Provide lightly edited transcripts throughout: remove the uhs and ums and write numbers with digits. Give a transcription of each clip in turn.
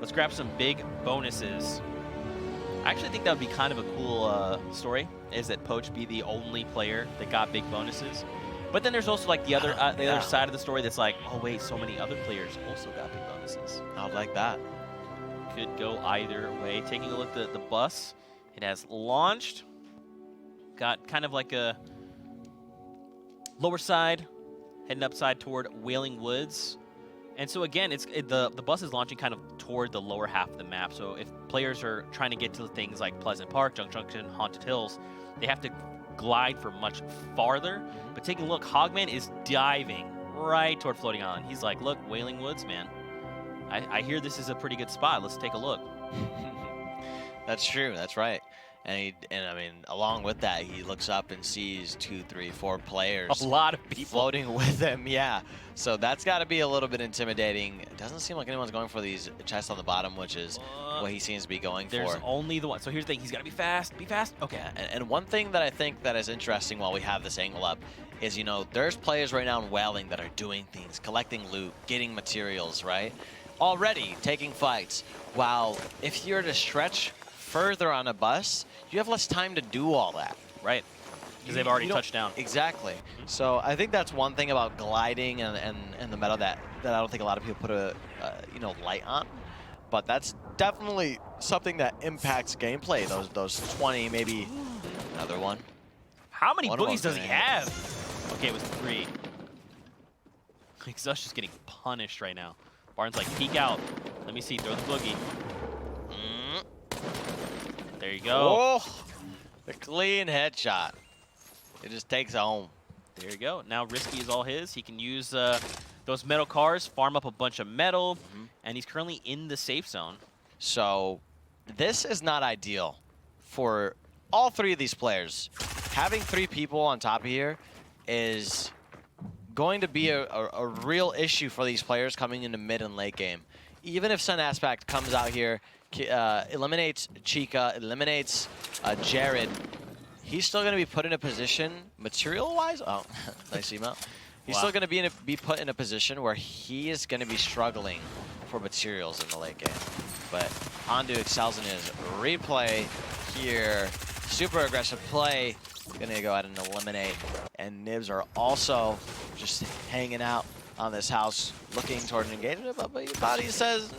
Let's grab some big bonuses. I actually think that would be kind of a cool story, is that Poach be the only player that got big bonuses. But then there's also like the other other side of the story that's like, oh wait, so many other players also got big bonuses. I would like that. Could go either way. Taking a look at the bus, it has launched. Got kind of like a lower side, heading upside toward Wailing Woods. And so again, the bus is launching kind of toward the lower half of the map. So if players are trying to get to things like Pleasant Park, Junction, Haunted Hills, they have to glide for much farther. But taking a look, Hogman is diving right toward Floating Island. He's like, look, Wailing Woods, man. I hear this is a pretty good spot. Let's take a look. That's true. That's right. And I mean, along with that, he looks up and sees 2, 3, 4 players. A lot of people floating with him. Yeah. So that's got to be a little bit intimidating. It doesn't seem like anyone's going for these chests on the bottom, which is what he seems to be going for. There's only the one. So here's the thing. He's got to be fast. Be fast. Okay. Yeah, and one thing that I think that is interesting while we have this angle up is, you know, there's players right now in Wailing that are doing things, collecting loot, getting materials, right? Already taking fights. While if you're to stretch further on a bus, you have less time to do all that. Right. Because they've already touched down. Exactly. So I think that's one thing about gliding and the meta that I don't think a lot of people put a you know, light on. But that's definitely something that impacts gameplay. Those 20, maybe another one. How many boogies does he have? Okay, it was 3. Exhaust just getting punished right now. Barnes like, peek out. Let me see, throw the boogie. There you go. Oh, the clean headshot. It just takes it home. There you go. Now Risky is all his. He can use those metal cars, farm up a bunch of metal, and he's currently in the safe zone. So this is not ideal for all 3 of these players. Having 3 people on top of here is going to be a real issue for these players coming into mid and late game. Even if Sun Aspect comes out here, eliminates Chica, eliminates Jared, he's still going to be put in a position, material-wise, oh, nice email. He's still going to be put in a position where he is going to be struggling for materials in the late game. But Hondu excels in his replay here. Super aggressive play. Going to go ahead and eliminate. And nibs are also just hanging out on this house, looking toward an engagement. But your body says,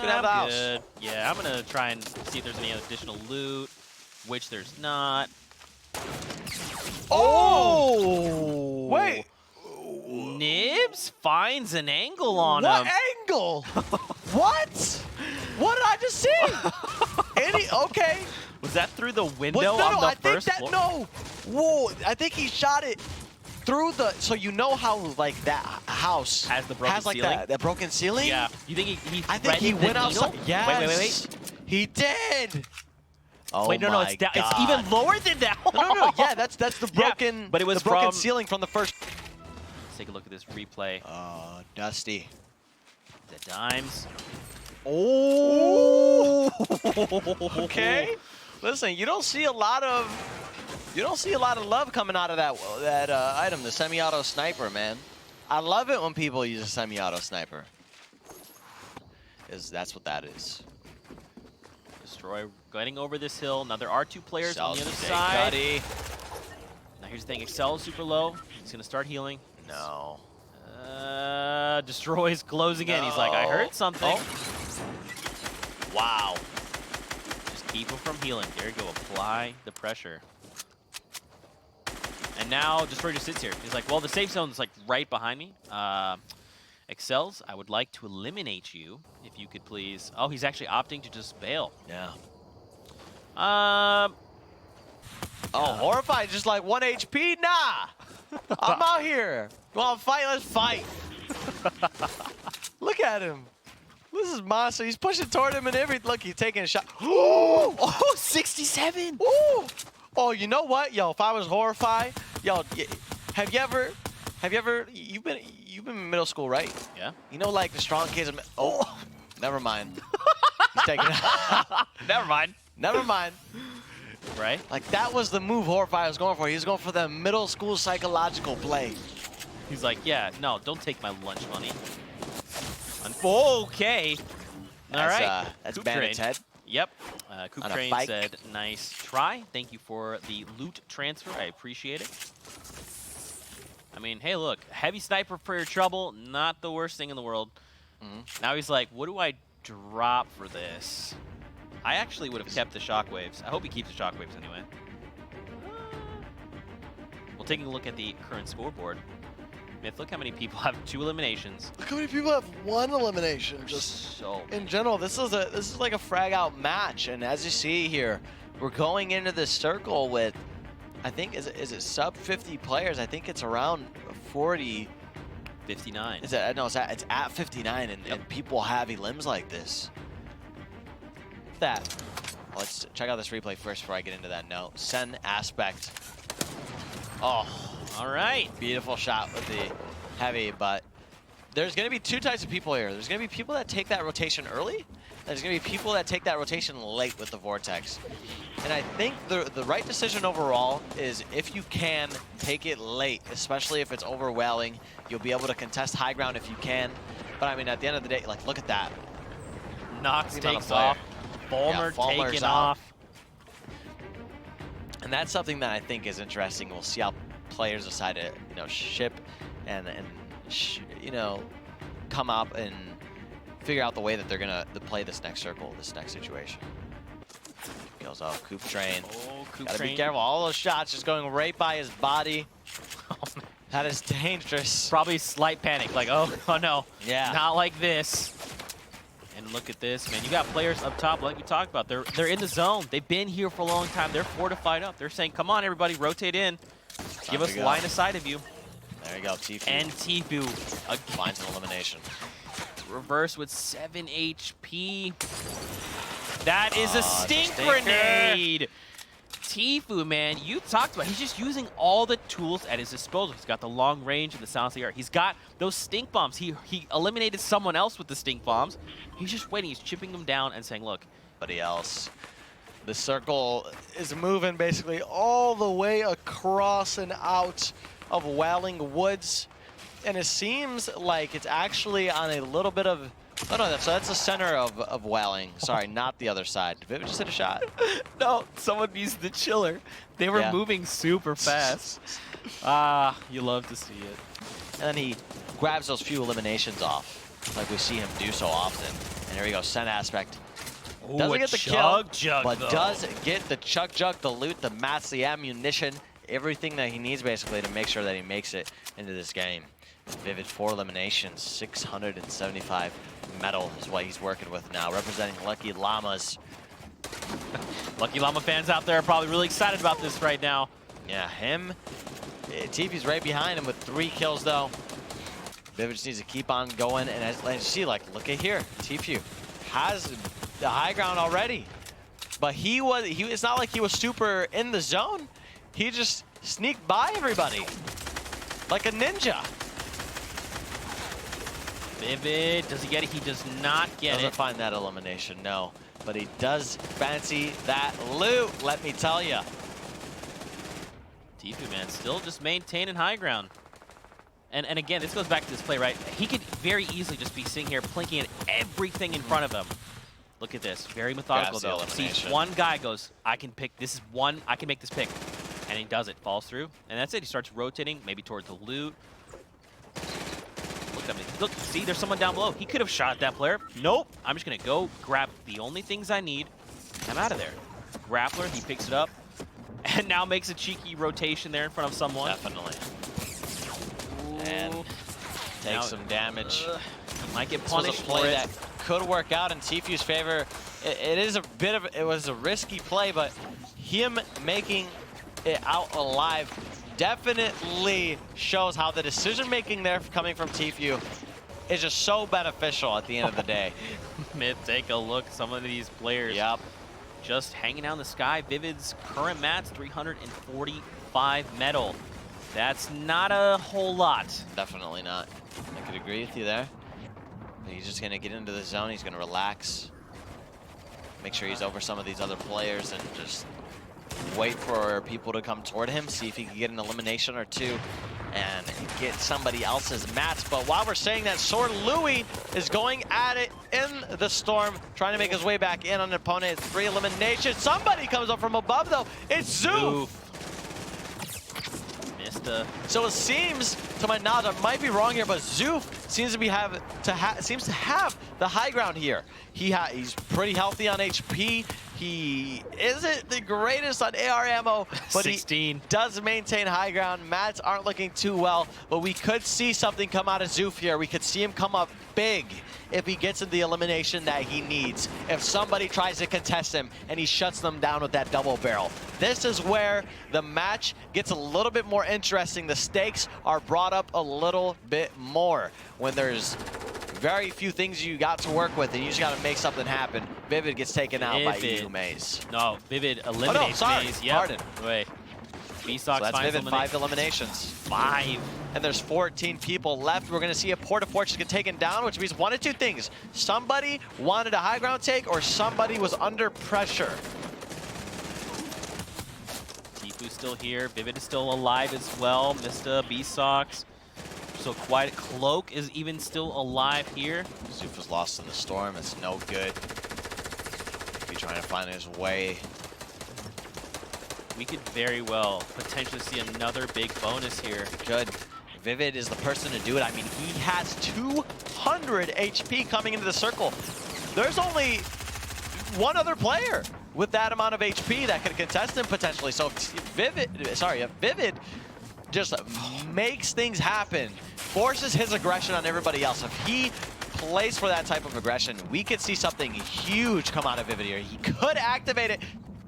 could have the house. Good. Yeah, I'm going to try and see if there's any additional loot, which there's not. Oh! Wait! Nibs finds an angle on him. What angle? What? What did I just see? Okay. Was that through the window on the first floor? No. Whoa, I think he shot it through the, so you know how like that house has the broken like ceiling? that broken ceiling? Yeah. You think he I think he went outside. Yes. Wait. He did. Oh wait, no, my it's down. God. It's even lower than that. No. Yeah, that's the broken. Yeah, but it was the broken ceiling from the first. Let's take a look at this replay. Oh, Dusty. The dimes. Oh. Okay. Listen, you don't see a lot of love coming out of that item, the semi-auto sniper, man. I love it when people use a semi-auto sniper. That's what that is. Destroy getting over this hill. Now there are 2 players on the other side. Now here's the thing, Excel is super low. He's gonna start healing. No. Destroys closing in. He's like, I heard something. Oh. Wow. Just keep him from healing. There you go, apply the pressure. And now Destroy just sits here. He's like, well, the safe zone is like right behind me. Excels, I would like to eliminate you, if you could please. Oh, he's actually opting to just bail. Yeah. Oh, Horrified, just like 1 HP? Nah. I'm out here. You want to fight? Let's fight. Look at him. This is monster. He's pushing toward him and everything. Look, he's taking a shot. Oh, 67. Ooh. Oh, you know what? Yo, if I was Horrified, yo, have you ever, you've been in middle school, right? Yeah. You know, like the strong kids, oh, never mind. He's taking it. Never mind. Never mind. Right? Like, that was the move Horrified was going for. He was going for the middle school psychological play. He's like, yeah, no, don't take my lunch money. Okay. All right. That's Coop Bandit's Train. head. Yep. Coop On a Train bike. said, nice try. Thank you for the loot transfer. I appreciate it. I mean, hey, look. Heavy sniper for your trouble. Not the worst thing in the world. Now he's like, what do I drop for this? I actually would have kept the shockwaves. I hope he keeps the shockwaves anyway. Well, taking a look at the current scoreboard. Myth, look how many people have 2 eliminations. Look how many people have 1 elimination. There's Just so In general, this is like a frag out match, and as you see here, we're going into this circle with, I think, is it sub 50 players? I think it's around 40. 59. It's at 59, and people have elims like this. That. Let's check out this replay first before I get into that note. Send aspect. Oh, All right. beautiful shot with the heavy, but there's going to be 2 types of people here. There's going to be people that take that rotation early, and there's going to be people that take that rotation late with the Vortex. And I think the right decision overall is if you can take it late, especially if it's overwhelming, you'll be able to contest high ground if you can. But I mean, at the end of the day, like, look at that. Knox The amount of takes fire. off. Fulmer Fulmer's taking out. off. And that's something that I think is interesting. We'll see how players decide to, ship and come up and figure out the way that they're gonna play this next circle, this next situation. Goes off Coop Train. Oh, Coop Gotta Train. be careful. All those shots just going right by his body. Oh, man. That is dangerous. Probably slight panic, like, oh no, Yeah. not like this. And look at this, man. You got players up top, like we talked about. They're in the zone. They've been here for a long time. They're fortified up. They're saying, come on, everybody, rotate in. Give us to go. line of sight of you. There you go, tfue. And tfue Finds an elimination. reverse with 7 HP. That is a it's a stink stinker. grenade. tfue, man, you talked about, he's just using all the tools at his disposal. He's got the long range and the silence of the art. He's got those stink bombs. He eliminated someone else with the stink bombs. He's just waiting. He's chipping them down and saying, look. Somebody else. The circle is moving basically all the way across and out of Welling Woods. And it seems like it's actually on a little bit of... Oh, no, so that's the center of Welling. Sorry, not the other side. Did Vivid just hit a shot? No, someone used the chiller. They were Yeah. moving super fast. You love to see it. And then he grabs those few eliminations off, like we see him do so often. And here we go, Send Aspect. Ooh, Doesn't a get the chug kill, jug, but though. does get the chug jug, the loot, the mats, the ammunition, everything that he needs basically to make sure that he makes it into this game. Vivid 4 eliminations, 675 metal is what he's working with now, representing Lucky Llamas. Lucky Llama fans out there are probably really excited about this right now. Yeah, him, tfue's right behind him with 3 kills though. Vivid just needs to keep on going, and as you see, like, look at here, tfue has the high ground already. But it's not like he was super in the zone. He just sneaked by everybody like a ninja. Vivid, does he get it? He does not get Doesn't it. find that elimination, no. But he does fancy that loot, let me tell you. tfue, man, still just maintaining high ground. And again, this goes back to this play, right? He could very easily just be sitting here plinking at everything in front of him. Look at this, very methodical Grabs the though. Sees elimination. one guy, goes, I can pick, this is one, I can make this pick. And he does it, falls through. And that's it, he starts rotating, maybe towards the loot. Look at me, look, see, there's someone down below. He could have shot that player. Nope, I'm just gonna go grab the only things I need. I'm out of there. Grappler, he picks it up. And now makes a cheeky rotation there in front of someone. Definitely. And takes some damage. He might get This was punished a play for it. that could work out in tfue's favor. It was a risky play, but him making it out alive definitely shows how the decision making there coming from tfue is just so beneficial at the end of the day. Myth, take a look. Some of these players Yep. just hanging out in the sky. Vivid's current mats, 345 metal. That's not a whole lot. Definitely not. I could agree with you there. He's just going to get into the zone. He's going to relax. Make sure he's over some of these other players and just wait for people to come toward him. See if he can get an elimination or 2. and get somebody else's mats. But while we're saying that, Sword Louis is going at it in the storm, trying to make his way back in on an opponent. 3 eliminations. Somebody comes up from above, though. It's Zoof. So it seems, to my knowledge, I might be wrong here, but Zoof seems to have the high ground here. He's pretty healthy on HP. He isn't the greatest on AR ammo, but 16. He does maintain high ground. Mats aren't looking too well, but we could see something come out of Zoof here. We could see him come up big if he gets in the elimination that he needs. If somebody tries to contest him and he shuts them down with that double barrel. This is where the match gets a little bit more interesting. The stakes are brought up a little bit more when there's very few things you got to work with and you just got to make something happen. Vivid gets taken out by grimmmz. No, Vivid eliminates Maze. Yep. Pardon. Wait. Bsox So that's Vivid, 5 eliminations. 5. And there's 14 people left. We're going to see a Port-a-Fortress get taken down, which means one of two things. Somebody wanted a high ground take or somebody was under pressure. tfue still here. Vivid is still alive as well. Mr. Bsox. So Quiet Cloak is even still alive here. Zoof was lost in the storm. It's no good. He's trying to find his way. We could very well potentially see another big bonus here. Good. Vivid is the person to do it. I mean, he has 200 HP coming into the circle. There's only one other player with that amount of HP that could contest him potentially. So if Vivid just makes things happen, forces his aggression on everybody else. If he plays for that type of aggression, we could see something huge come out of Vivid here. He could activate it.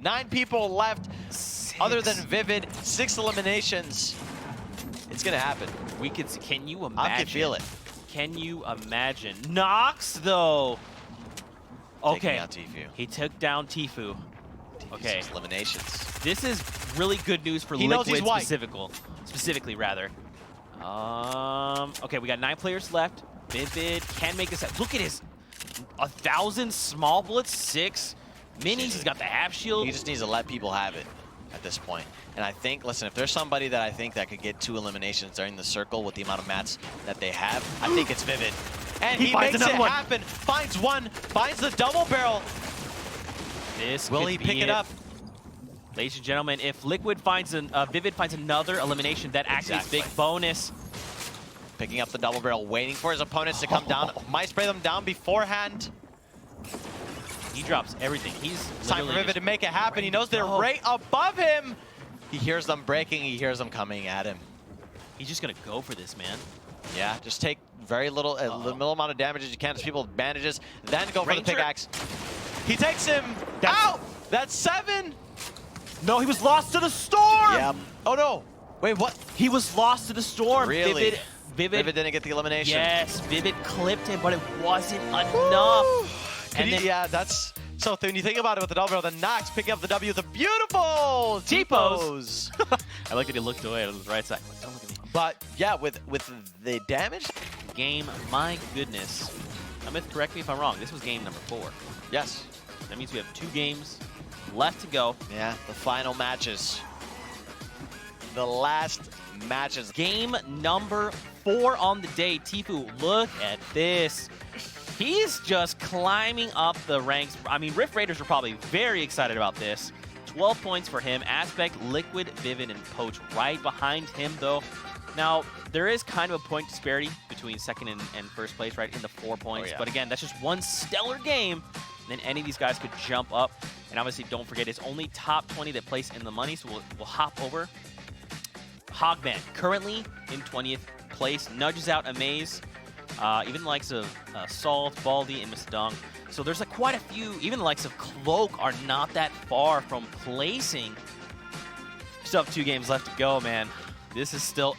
9 people left. 6. Other than Vivid, 6 eliminations. It's gonna happen. We could see, can you imagine? I can feel it. Can you imagine? Nox though. Okay. Taking out tfue. He took down tfue. Okay. 6 eliminations. This is really good news for He knows he's Liquid white. specifically rather. Okay, we got 9 players left. Vivid can make this. Look at his 1,000 small bullets, 6 minis. He's got the half shield. He just needs to let people have it at this point. And I think, listen, if there's somebody that I think that could get 2 eliminations during the circle with the amount of mats that they have, I think it's Vivid. And he makes it happen. Finds one, finds the double barrel. This Will could he be pick it up? Ladies and gentlemen, if Liquid finds Vivid finds another elimination, that activates big bonus. Picking up the double barrel, waiting for his opponents to come down. Might spray them down beforehand. He drops everything. He's Time for Vivid to make it happen. He knows they're right above him. He hears them breaking. He hears them coming at him. He's just gonna go for this, man. Yeah, just take very little, little amount of damage as you can as people with bandages, then go for the pickaxe. He takes him out. That's 7. No, he was lost to the storm. Yep. Oh no. Wait, what? He was lost to the storm. Really? Vivid didn't get the elimination. Yes, Vivid clipped him, but it wasn't enough. And then, yeah, that's so. When you think about it with the double barrel, the Nox picking up the W with a beautiful T-pose. I like that he looked away on his right side. Don't look at me. But yeah, with the damage. Game, my goodness. Myth, correct me if I'm wrong. This was game number 4. Yes. That means we have 2 games left to go. Yeah, the final matches. The last matches. Game number 4 on the day. tfue, look at this. He's just climbing up the ranks. I mean, Rift Raiders are probably very excited about this. 12 points for him. Aspect, Liquid, Vivid, and Poach right behind him, though. Now, there is kind of a point disparity between second and first place, right, in the 4 points. But again, that's just one stellar game. And then any of these guys could jump up. And obviously, don't forget, it's only top 20 that place in the money, so we'll hop over. Hogman, currently in 20th place, nudges out Amaze. Even the likes of Salt, Baldy, and Mr. So there's quite a few. Even the likes of Cloak are not that far from placing. Still have 2 games left to go, man. This is still